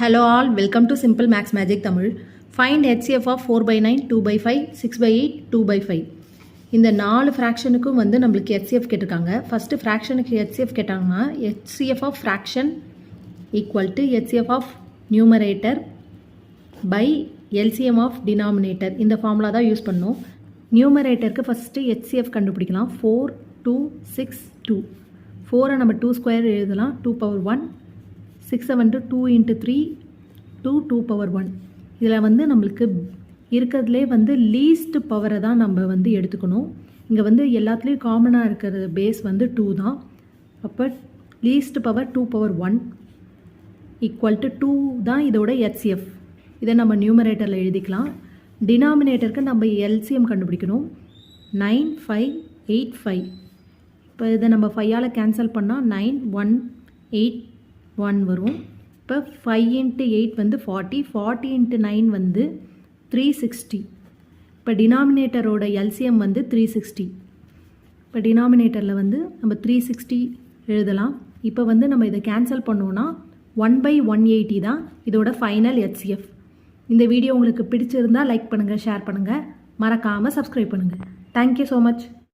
Hello all, welcome to Simple Max Magic Tamil. Find HCF of 4 by 9, 2 by 5, 6 by 8, 2 by 5. இந்த 4 ஃப்ராக்ஷனுக்கும் வந்து நம்மளுக்கு HCF கேட்டிருக்காங்க. First ஃப்ராக்ஷனுக்கு HCF கேட்டாங்கன்னா HCF of fraction equal to HCF of numerator by LCM of denominator. இந்த formula தான் use பண்ணோம். நியூமரேட்டருக்கு first HCF கண்டுபிடிக்கலாம். 4, 2, 6, 2. 4 நம்ம 2 ஸ்கொயர் எழுதலாம். 2 power 1. 6 7 2 into 3 2 power 1. இதில் வந்து நம்மளுக்கு இருக்கிறதுலே வந்து லீஸ்ட் பவரை தான் நம்ம வந்து எடுத்துக்கணும். இங்கே வந்து எல்லாத்துலேயும் காமனாக இருக்கிற பேஸ் வந்து 2 தான். அப்போ least power 2 power 1 equal to 2 தான் இதோட HCF. இதை நம்ம நியூமரேட்டரில் எழுதிக்கலாம். டினாமினேட்டருக்கு நம்ம எல்சிஎம் கண்டுபிடிக்கணும். 9 5 8 5. இப்போ இதை நம்ம 5ஆல் கேன்சல் பண்ணால் 9 1 8 1 வரும். இப்போ 5 into 8 வந்து 40, 40 into 9 வந்து 360. இப்போ டினாமினேட்டரோட எல்சிஎம் வந்து 360. இப்போ டினாமினேட்டரில் வந்து நம்ம 360 எழுதலாம். இப்போ வந்து நம்ம இதை கேன்சல் பண்ணோன்னா 1/180 தான் இதோட ஃபைனல் HCF. இந்த வீடியோ உங்களுக்கு பிடிச்சிருந்தால் லைக் பண்ணுங்கள், ஷேர் பண்ணுங்கள், மறக்காமல் சப்ஸ்கிரைப் பண்ணுங்கள். Thank you so much.